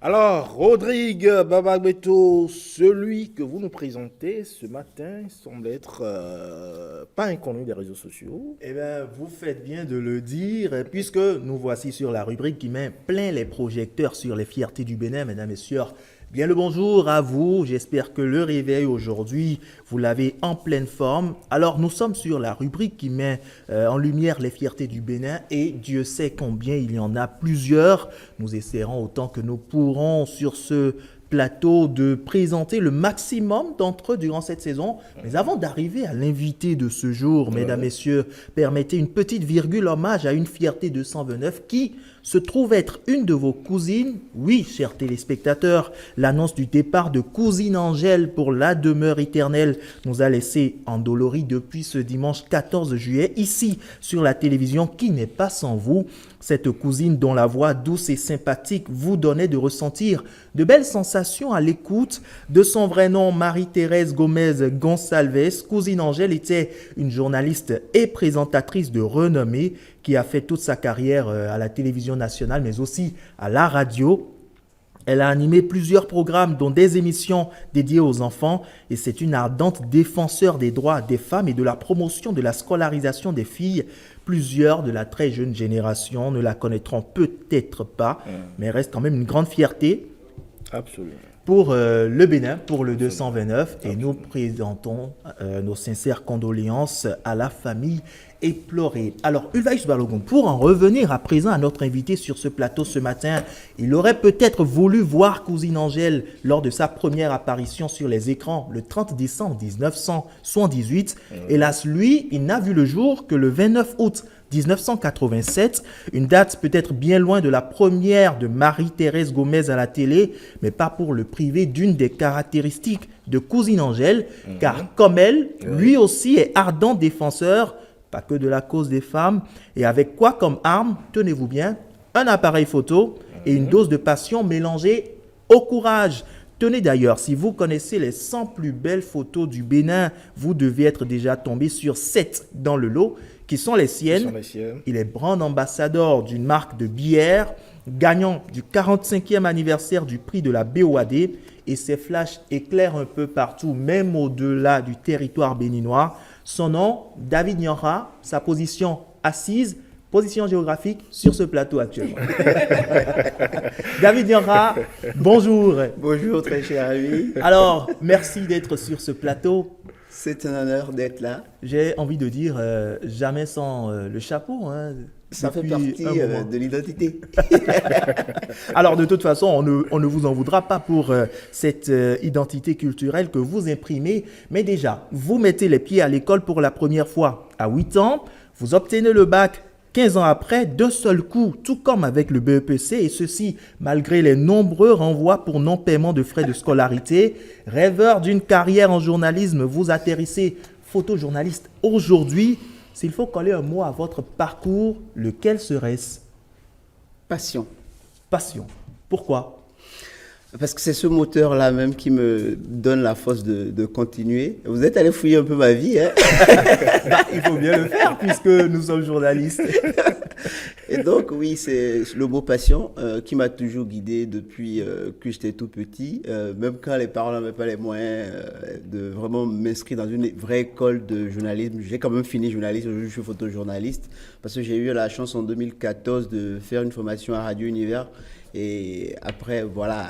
Alors, Rodrigue Babagbeto, celui que vous nous présentez ce matin semble être pas inconnu des réseaux sociaux. Eh bien, vous faites bien de le dire, puisque nous voici sur la rubrique qui met plein les projecteurs sur les fiertés du Bénin, mesdames et messieurs. Bien le bonjour à vous, j'espère que le réveil aujourd'hui, vous l'avez en pleine forme. Alors nous sommes sur la rubrique qui met en lumière les fiertés du Bénin et Dieu sait combien il y en a plusieurs. Nous essaierons autant que nous pourrons sur ce plateau de présenter le maximum d'entre eux durant cette saison. Mais avant d'arriver à l'invité de ce jour, mesdames, messieurs, permettez une petite virgule hommage à une fierté de 129 qui se trouve être une de vos cousines. Oui, chers téléspectateurs, l'annonce du départ de cousine Angèle pour la demeure éternelle nous a laissé endoloris depuis ce dimanche 14 juillet, ici sur la télévision qui n'est pas sans vous. Cette cousine dont la voix douce et sympathique vous donnait de ressentir de belles sensations à l'écoute. De son vrai nom, Marie-Thérèse Gomez Gonçalves, cousine Angèle était une journaliste et présentatrice de renommée qui a fait toute sa carrière à la télévision nationale mais aussi à la radio. Elle a animé plusieurs programmes, dont des émissions dédiées aux enfants, et c'est une ardente défenseur des droits des femmes et de la promotion de la scolarisation des filles. Plusieurs de la très jeune génération ne la connaîtront peut-être pas, mais reste quand même une grande fierté. Absolument. Pour le Bénin, pour le 229, et nous présentons nos sincères condoléances à la famille éplorée. Alors, Ulvaïs Balogun, pour en revenir à présent à notre invité sur ce plateau ce matin, il aurait peut-être voulu voir cousine Angèle lors de sa première apparition sur les écrans le 30 décembre 1978. Hélas, lui, il n'a vu le jour que le 29 août 1987, une date peut-être bien loin de la première de Marie-Thérèse Gomez à la télé, mais pas pour le priver d'une des caractéristiques de cousine Angèle, car comme elle, lui aussi est ardent défenseur, pas que de la cause des femmes, et avec quoi comme arme, tenez-vous bien, un appareil photo et une dose de passion mélangée au courage. Tenez d'ailleurs, si vous connaissez les 100 plus belles photos du Bénin, vous devez être déjà tombé sur 7 dans le lot, qui sont les siennes. Il est brand ambassadeur d'une marque de bière, gagnant du 45e anniversaire du prix de la BOAD, et ses flashs éclairent un peu partout, même au-delà du territoire béninois. Son nom, David Nyora, sa position assise, position géographique sur ce plateau actuellement. David Nyora, bonjour. Bonjour très cher ami. Alors, merci d'être sur ce plateau. C'est un honneur d'être là. J'ai envie de dire jamais sans le chapeau. Hein, ça fait partie de l'identité. Alors, de toute façon, on ne vous en voudra pas pour cette identité culturelle que vous imprimez. Mais déjà, vous mettez les pieds à l'école pour la première fois à 8 ans. Vous obtenez le bac 15 ans après, d'un seul coup, tout comme avec le BEPC, et ceci malgré les nombreux renvois pour non-paiement de frais de scolarité. Rêveur d'une carrière en journalisme, vous atterrissez photojournaliste aujourd'hui. S'il faut coller un mot à votre parcours, lequel serait-ce? Passion. Passion. Pourquoi? Parce que c'est ce moteur-là même qui me donne la force de continuer. Vous êtes allé fouiller un peu ma vie, hein? Il faut bien le faire puisque nous sommes journalistes. Et donc, oui, c'est le mot passion qui m'a toujours guidé depuis que j'étais tout petit. Même quand les parents n'avaient pas les moyens de vraiment m'inscrire dans une vraie école de journalisme. J'ai quand même fini journaliste, aujourd'hui je suis photojournaliste. Parce que j'ai eu la chance en 2014 de faire une formation à Radio Univers. Et après, voilà,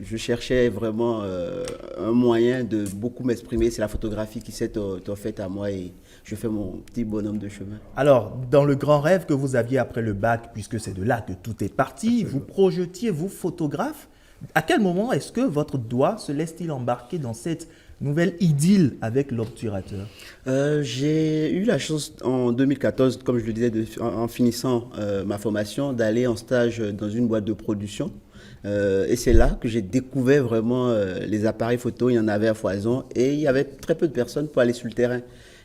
je cherchais vraiment un moyen de beaucoup m'exprimer. C'est la photographie qui s'est offerte à moi et je fais mon petit bonhomme de chemin. Alors, dans le grand rêve que vous aviez après le bac, puisque c'est de là que tout est parti, vous projetiez, vous, photographe. À quel moment est-ce que votre doigt se laisse-t-il embarquer dans cette nouvelle idylle avec l'obturateur? J'ai eu la chance en 2014, comme je le disais, en finissant ma formation, d'aller en stage dans une boîte de production. Et c'est là que j'ai découvert vraiment les appareils photo. Il y en avait à foison et il y avait très peu de personnes pour aller sur le terrain.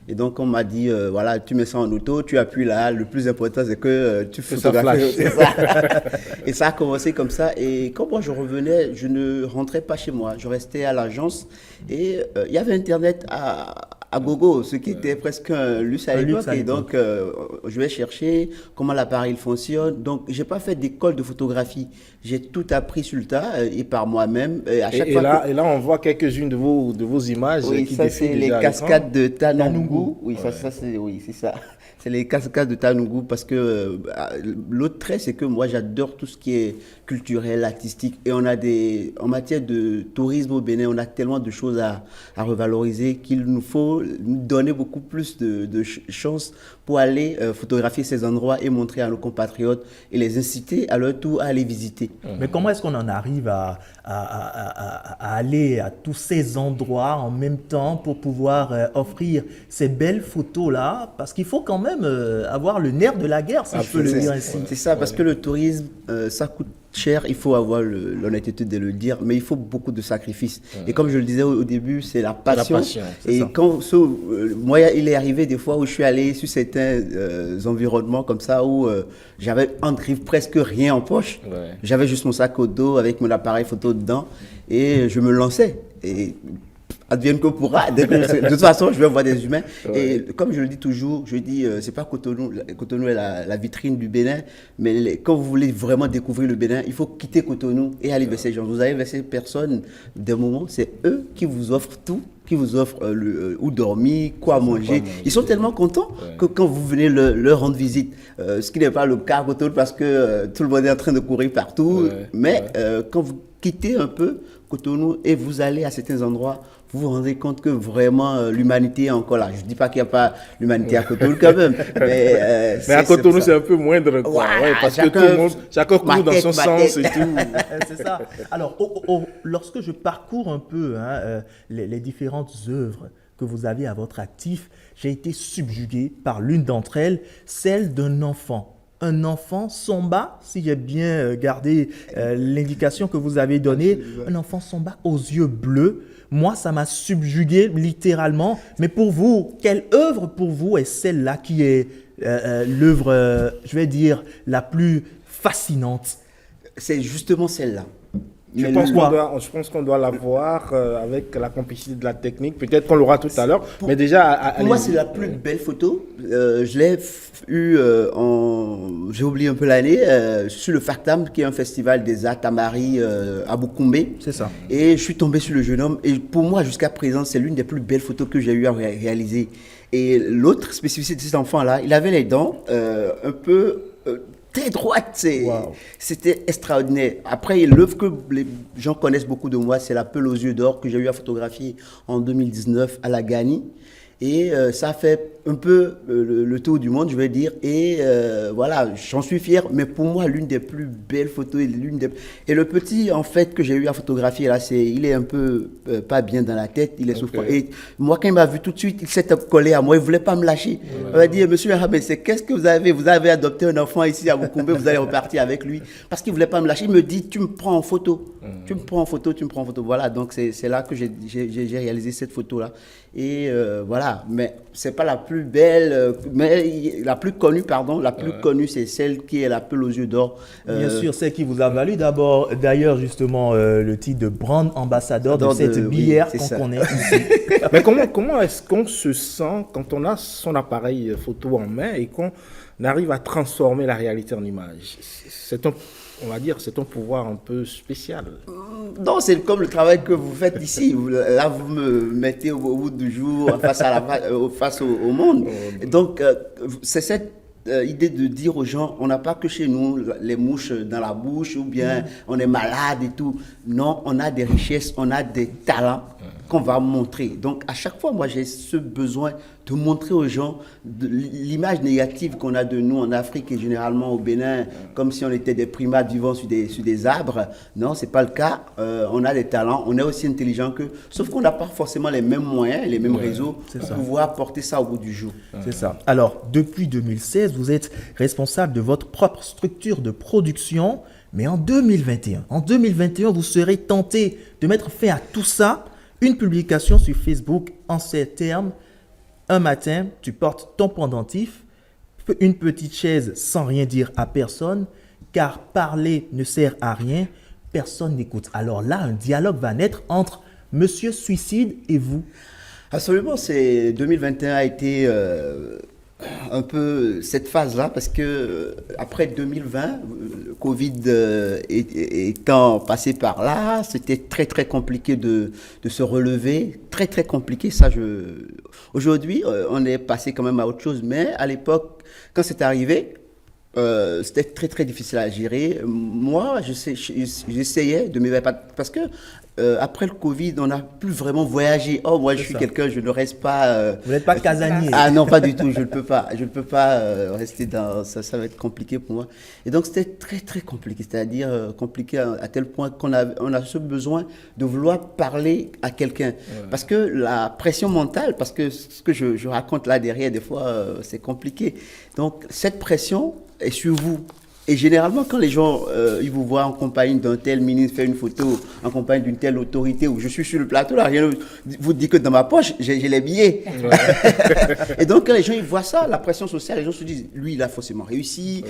Et donc, on m'a dit, voilà, tu mets ça en auto, tu appuies là, le plus important, c'est que tu photographies. C'est ça. Et ça a commencé comme ça. Et quand moi, je revenais, je ne rentrais pas chez moi. Je restais à l'agence et il y avait Internet à à gogo, ce qui était presque un luxe à Un luxe l'époque. à Et l'époque. donc, je vais chercher comment l'appareil fonctionne. Donc, j'ai pas fait d'école de photographie. J'ai tout appris sur le tas et par moi-même. Et à chaque Et fois là, que- et là, on voit quelques-unes de vos images Oui, qui ça défilent c'est les déjà à cascades de Tanungu. Tanungu. Oui, ça c'est oui, c'est ça. C'est les cascades de Tanungu parce que l'autre trait c'est que moi j'adore tout ce qui est culturel, artistique et on a en matière de tourisme au Bénin, on a tellement de choses à revaloriser qu'il nous faut nous donner beaucoup plus de chance pour aller photographier ces endroits et montrer à nos compatriotes et les inciter à leur tour à aller visiter. Mais comment est-ce qu'on en arrive à aller à tous ces endroits en même temps pour pouvoir offrir ces belles photos-là? Parce qu'il faut quand même avoir le nerf de la guerre, si je peux le dire ainsi. C'est ça, parce que le tourisme, ça coûte cher, il faut avoir l'honnêteté de le dire, mais il faut beaucoup de sacrifices. Et comme je le disais au début, c'est la passion. c'est Et ça. quand moi, il est arrivé des fois où je suis allé sur certains environnements comme ça où j'avais presque rien en poche. Ouais. J'avais juste mon sac au dos avec mon appareil photo dedans et je me lançais. Et advienne que pourra. De toute façon, je vais voir des humains. Ouais. Et comme je le dis toujours, je dis, c'est pas Cotonou. Cotonou est la vitrine du Bénin, mais quand vous voulez vraiment découvrir le Bénin, il faut quitter Cotonou et aller vers ces gens. Vous allez vers ces personnes, des moments, c'est eux qui vous offrent tout, qui vous offrent où dormir, quoi manger. Ils sont tellement contents que quand vous venez leur rendre visite, ce qui n'est pas le cas à Cotonou parce que tout le monde est en train de courir partout, mais quand vous quittez un peu Cotonou et vous allez à certains endroits, vous vous rendez compte que vraiment l'humanité est encore là. Je ne dis pas qu'il n'y a pas l'humanité à Cotonou quand même. Mais à Cotonou, c'est un peu moindre. Quoi. Ouais, parce que tout le monde, chacun court dans son sens et tout. C'est ça. Alors, lorsque je parcours un peu les différentes œuvres que vous avez à votre actif, j'ai été subjugué par l'une d'entre elles, celle d'un enfant. Un enfant Somba, si j'ai bien gardé l'indication que vous avez donnée, un enfant Somba aux yeux bleus. Moi, ça m'a subjugué littéralement. Mais pour vous, quelle œuvre pour vous est celle-là qui est l'œuvre, je vais dire, la plus fascinante? C'est justement celle-là. Je pense qu'on doit la voir avec la complicité de la technique. Peut-être qu'on l'aura tout à l'heure. Mais déjà, pour moi, c'est la plus belle photo. Je l'ai eue j'ai oublié un peu l'année, sur le FACTAM, qui est un festival des arts Tamari à Boukoumbe. C'est ça. Et je suis tombé sur le jeune homme. Et pour moi, jusqu'à présent, c'est l'une des plus belles photos que j'ai eu à réaliser. Et l'autre spécificité de cet enfant-là, il avait les dents un peu très droite, c'était extraordinaire. Après, l'œuvre que les gens connaissent beaucoup de moi, c'est la Peule aux yeux d'or que j'ai eu à photographier en 2019 à la Gani. Et ça fait un peu le tour du monde, je vais dire. Et voilà, j'en suis fier. Mais pour moi, l'une des plus belles photos et le petit, en fait, que j'ai eu à photographier là, il est un peu pas bien dans la tête. Il est souffrant. Et moi, quand il m'a vu tout de suite, il s'est collé à moi. Il voulait pas me lâcher. Il m'a dit, Monsieur Ahmed, qu'est-ce que vous avez? Vous avez adopté un enfant ici à Boukoumbe, vous allez repartir avec lui. Parce qu'il voulait pas me lâcher. Il me dit, tu me prends en photo. Tu me prends en photo, tu me prends en photo. Voilà, donc c'est là que j'ai réalisé cette photo-là. Et voilà, mais c'est pas la plus belle, mais la plus connue, connue, c'est celle qui est la Peule aux yeux d'or. Bien sûr, celle qui vous a valu d'ailleurs justement le titre de brand ambassadeur de cette bière qu'on connaît ici. Mais comment est-ce qu'on se sent quand on a son appareil photo en main et qu'on arrive à transformer la réalité en image? On va dire, c'est un pouvoir un peu spécial. Non, c'est comme le travail que vous faites ici. Là, vous me mettez au bout du jour face au monde. Donc, c'est cette idée de dire aux gens, on n'a pas que chez nous les mouches dans la bouche ou bien on est malade et tout. Non, on a des richesses, on a des talents qu'on va montrer. Donc, à chaque fois, moi, j'ai ce besoin de montrer aux gens l'image négative qu'on a de nous en Afrique et généralement au Bénin, comme si on était des primates vivant sur des arbres. Non, c'est pas le cas. On a des talents, on est aussi intelligent qu'eux, sauf qu'on n'a pas forcément les mêmes moyens, les mêmes réseaux pour pouvoir porter ça au bout du jour. C'est ça. Alors, depuis 2016, vous êtes responsable de votre propre structure de production, mais en 2021, vous serez tenté de mettre fin à tout ça. Une publication sur Facebook en ces termes: un matin, tu portes ton pendentif, une petite chaise sans rien dire à personne, car parler ne sert à rien, personne n'écoute. Alors là, un dialogue va naître entre Monsieur Suicide et vous. Absolument, 2021 a été un peu cette phase-là parce que après 2020, le Covid étant passé par là, c'était très très compliqué de se relever, très très compliqué. Aujourd'hui, on est passé quand même à autre chose, mais à l'époque, quand c'est arrivé, c'était très très difficile à gérer. Moi, j'essayais de m'évader parce que après le Covid, on n'a plus vraiment voyagé. Oh, moi, je suis quelqu'un, je ne reste pas. Vous n'êtes pas casanier. Ah non, pas du tout. Je ne peux pas. Je ne peux pas rester dans ça. Ça va être compliqué pour moi. Et donc, c'était très très compliqué. C'est-à-dire compliqué à tel point qu'on a ce besoin de vouloir parler à quelqu'un. Ouais. Parce que la pression mentale, parce que ce que je raconte là derrière, des fois, c'est compliqué. Donc, cette pression est sur vous. Et généralement, quand les gens ils vous voient en compagnie d'un tel ministre faire une photo, en compagnie d'une telle autorité, où je suis sur le plateau, là, rien vous dit que dans ma poche, j'ai les billets. Ouais. Et donc, quand les gens ils voient ça, la pression sociale, les gens se disent, lui, il a forcément réussi,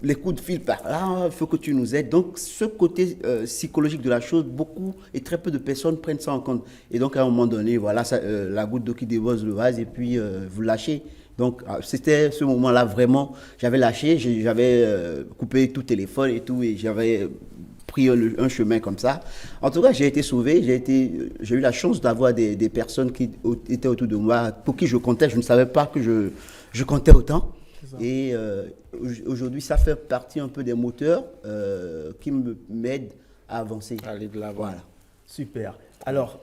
les coups de fil par là, il faut que tu nous aides. Donc, ce côté psychologique de la chose, beaucoup et très peu de personnes prennent ça en compte. Et donc, à un moment donné, voilà, ça, la goutte d'eau qui déborde le vase, et puis vous lâchez. Donc, c'était ce moment-là, vraiment, j'avais lâché, j'avais coupé tout téléphone et tout, et j'avais pris un chemin comme ça. En tout cas, j'ai été sauvé, j'ai eu la chance d'avoir des personnes qui étaient autour de moi, pour qui je comptais. Je ne savais pas que je comptais autant. Et aujourd'hui, ça fait partie un peu des moteurs qui m'aident à avancer. Aller de l'avant. Voilà. Super. Alors,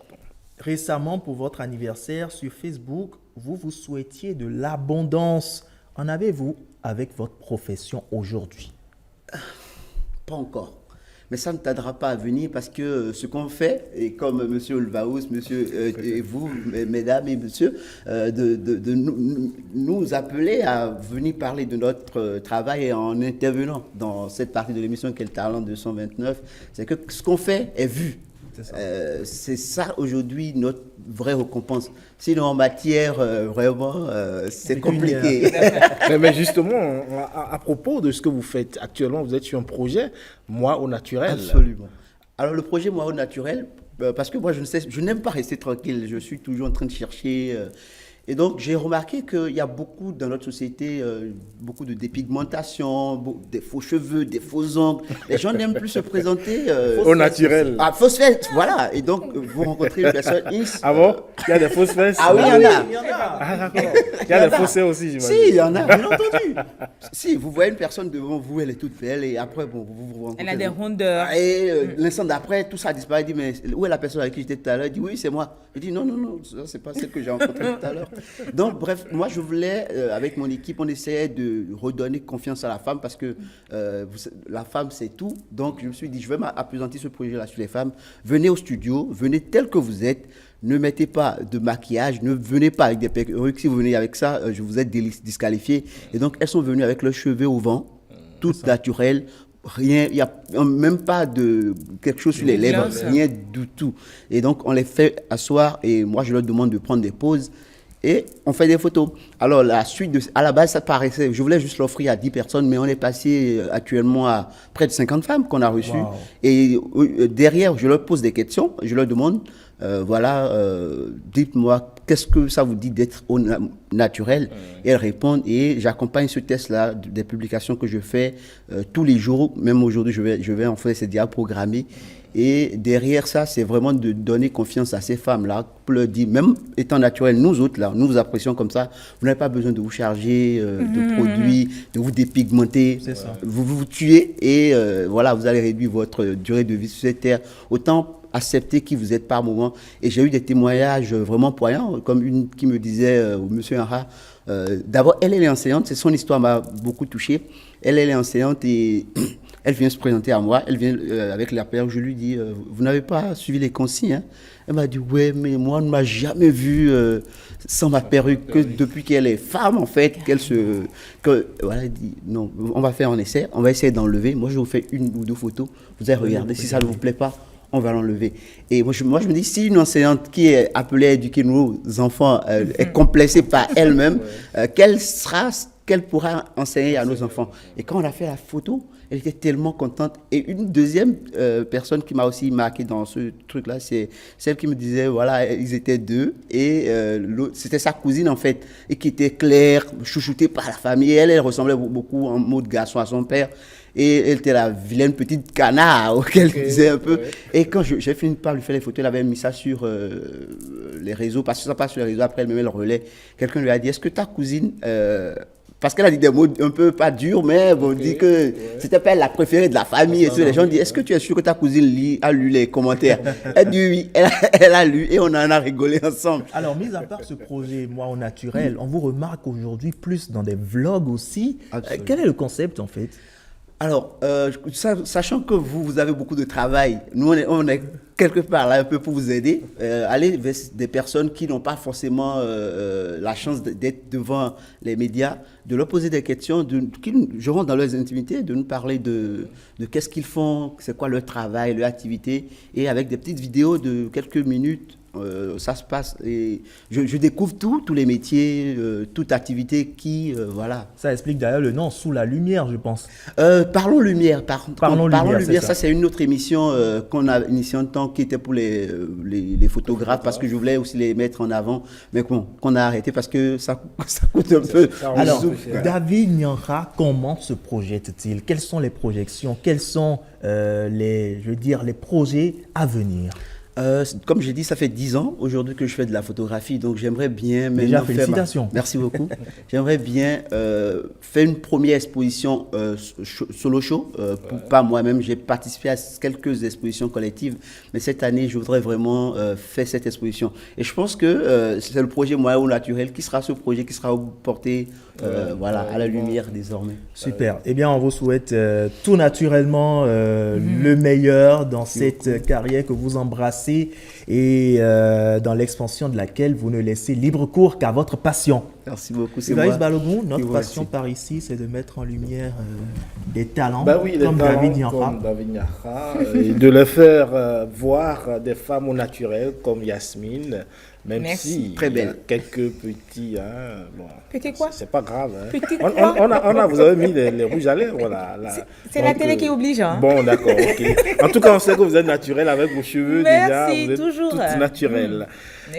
récemment, pour votre anniversaire sur Facebook, vous souhaitiez de l'abondance. En avez-vous avec votre profession aujourd'hui? Pas encore. Mais ça ne tardera pas à venir parce que ce qu'on fait, et comme M. Olvaous, et vous, mesdames et messieurs, de nous appeler à venir parler de notre travail en intervenant dans cette partie de l'émission qui est le Talent 229, c'est que ce qu'on fait est vu. C'est ça aujourd'hui notre vraie récompense. Sinon en matière, vraiment, c'est compliqué. Mais justement, à propos de ce que vous faites actuellement, vous êtes sur un projet Moi au naturel. Absolument. Alors le projet Moi au naturel, parce que moi je n'aime pas rester tranquille, je suis toujours en train de chercher. Et donc, j'ai remarqué qu'il y a beaucoup dans notre société, beaucoup de dépigmentation, des faux cheveux, des faux ongles. Les gens n'aiment plus se présenter au naturel. Ah, fausses fesses, voilà. Et donc, vous rencontrez une personne. Ah bon? Il y a des fausses fesses? Ah oui, il y en a. Ah d'accord. Il y a des fausses aussi, j'imagine. Si, il y en a, bien entendu. Si, vous voyez une personne devant vous, elle est toute belle, et après, bon, vous rencontrez. Elle a des rondeurs. Et l'instant d'après, tout ça a disparu. Il dit, mais où est la personne avec qui j'étais tout à l'heure? Il dit, oui, c'est moi. Il dit, non, ça, c'est pas celle que j'ai rencontrée tout à l'heure. Donc, bref, moi, je voulais, avec mon équipe, on essayait de redonner confiance à la femme parce que la femme, c'est tout. Donc, je me suis dit, je vais m'appesantir ce projet-là sur les femmes. Venez au studio, venez tel que vous êtes. Ne mettez pas de maquillage, ne venez pas avec des perruques. Si vous venez avec ça, je vous ai disqualifié. Et donc, elles sont venues avec leurs cheveux au vent, toutes naturelles. Rien, il n'y a même pas de quelque chose sur les lèvres, rien du tout. Et donc, on les fait asseoir et moi, je leur demande de prendre des pauses. Et on fait des photos. Alors, la suite, à la base, ça paraissait, je voulais juste l'offrir à 10 personnes, mais on est passé actuellement à près de 50 femmes qu'on a reçues. Wow. Et derrière, je leur pose des questions, je leur demande, dites-moi, qu'est-ce que ça vous dit d'être au naturel? Et elles répondent, et j'accompagne ce test-là des publications que je fais tous les jours. Même aujourd'hui, je vais en faire ces dias programmés. Et derrière ça, c'est vraiment de donner confiance à ces femmes-là, pour leur dire, même étant naturel, nous autres, là, nous vous apprécions comme ça, vous n'avez pas besoin de vous charger de produits, de vous dépigmenter, vous tuez et voilà, vous allez réduire votre durée de vie sur cette terre. Autant accepter qui vous êtes par moment. Et j'ai eu des témoignages vraiment poignants, comme une qui me disait, monsieur Henra, d'abord, elle est enseignante, son histoire m'a beaucoup touché. Elle est enseignante et elle vient se présenter à moi, elle vient avec la paire, je lui dis, vous n'avez pas suivi les consignes, hein? Elle m'a dit, ouais, mais moi, on ne m'a jamais vu sans ma perruque, que depuis qu'elle est femme, en fait, voilà, elle dit, non, on va faire un essai, on va essayer d'enlever. Moi, je vous fais 1 ou 2 photos, vous allez regarder, si ça ne vous plaît pas, on va l'enlever. Et moi, je me dis, si une enseignante qui est appelée à éduquer nos enfants est complexée par elle-même, quelle sera qu'elle pourra enseigner à nos enfants. Et quand on a fait la photo, elle était tellement contente. Et une deuxième personne qui m'a aussi marqué dans ce truc-là, c'est celle qui me disait, voilà, ils étaient deux, et c'était sa cousine en fait, et qui était claire, chouchoutée par la famille. Elle ressemblait beaucoup en mode garçon à son père. Et elle était la vilaine petite canard auquel je disais un peu. Ouais. Et quand j'ai fini par lui faire les photos, elle avait mis ça sur les réseaux, parce que ça passe sur les réseaux, après elle me met le relais. Quelqu'un lui a dit, est-ce que ta cousine... parce qu'elle a dit des mots un peu pas durs, mais bon, dit que c'était pas la préférée de la famille. Et tout. Les gens disent, est-ce que tu es sûr que ta cousine a lu les commentaires? Elle dit oui, elle a lu et on en a rigolé ensemble. Alors, mis à part ce projet Moi au naturel, on vous remarque aujourd'hui plus dans des vlogs aussi. Quel est le concept en fait? Alors, sachant que vous avez beaucoup de travail, nous on est quelque part là un peu pour vous aider. Aller vers des personnes qui n'ont pas forcément la chance d'être devant les médias, de leur poser des questions, qui joueront dans leurs intimités, de nous parler de qu'est-ce qu'ils font, c'est quoi leur travail, leur activité, et avec des petites vidéos de quelques minutes. Ça se passe et je découvre tous les métiers, toute activité qui, voilà. Ça explique d'ailleurs le nom Sous la lumière, je pense. Parlons lumière. Parlons lumière, ça c'est une autre émission qu'on a initiée en temps qui était pour les photographes parce que je voulais aussi les mettre en avant, mais bon, qu'on a arrêté parce que ça coûte un peu. Alors, David Nianra, comment se projette-t-il? Quelles sont les projections? Quels sont les projets à venir? Comme j'ai dit, ça fait 10 ans aujourd'hui que je fais de la photographie, donc j'aimerais bien... Déjà, félicitations. Merci beaucoup. J'aimerais bien faire une première exposition solo show. Pas moi-même, j'ai participé à quelques expositions collectives, mais cette année, je voudrais vraiment faire cette exposition. Et je pense que c'est le projet Moi au naturel qui sera ce projet qui sera porté à la lumière désormais. Super. Eh bien, on vous souhaite tout naturellement le meilleur dans cette carrière que vous embrassez et dans l'expansion de laquelle vous ne laissez libre cours qu'à votre passion. Merci beaucoup. Ivaïs Balogun, notre passion par ici, c'est de mettre en lumière des talents comme David Nianra. Et de le faire voir des femmes au naturel comme Yasmine, même si très belle. Quelques petits... bon, petit quoi? C'est pas grave. Petit quoi? Vous avez mis les rouges à lèvres. Voilà, c'est la télé qui oblige. Hein? Bon, d'accord. Okay. En tout cas, on sait que vous êtes naturel avec vos cheveux. Merci, déjà. Vous êtes toujours. Toute naturelle.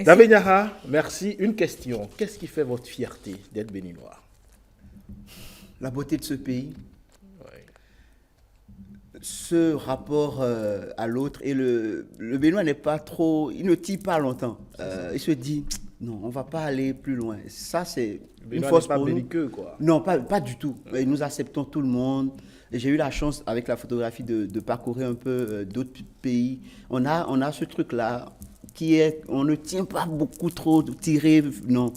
David Nianra, merci. Une question. Qu'est-ce qui fait votre fierté d'être béninois? La beauté de ce pays. Ce rapport à l'autre, et le Béninois n'est pas trop, il ne tire pas longtemps. Il se dit, non, on ne va pas aller plus loin. Ça, c'est une force pour nous. Belliqueux, quoi. Non, pas du tout. Nous acceptons tout le monde. Et j'ai eu la chance, avec la photographie, de parcourir un peu d'autres pays. On a ce truc-là qui est, on ne tient pas beaucoup trop tiré, non.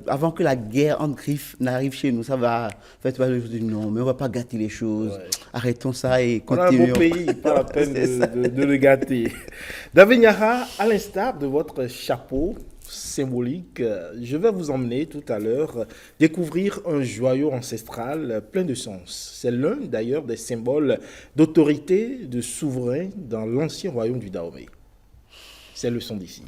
Avant que la guerre en griffe n'arrive chez nous, ça va. En fait, je dis non, mais on ne va pas gâter les choses. Ouais. Arrêtons ça et continuons. On a un beau pays, pas la peine de le gâter. David Nianra, à l'instar de votre chapeau symbolique, je vais vous emmener tout à l'heure découvrir un joyau ancestral plein de sens. C'est l'un d'ailleurs des symboles d'autorité, de souverain dans l'ancien royaume du Dahomey. C'est le son d'ici.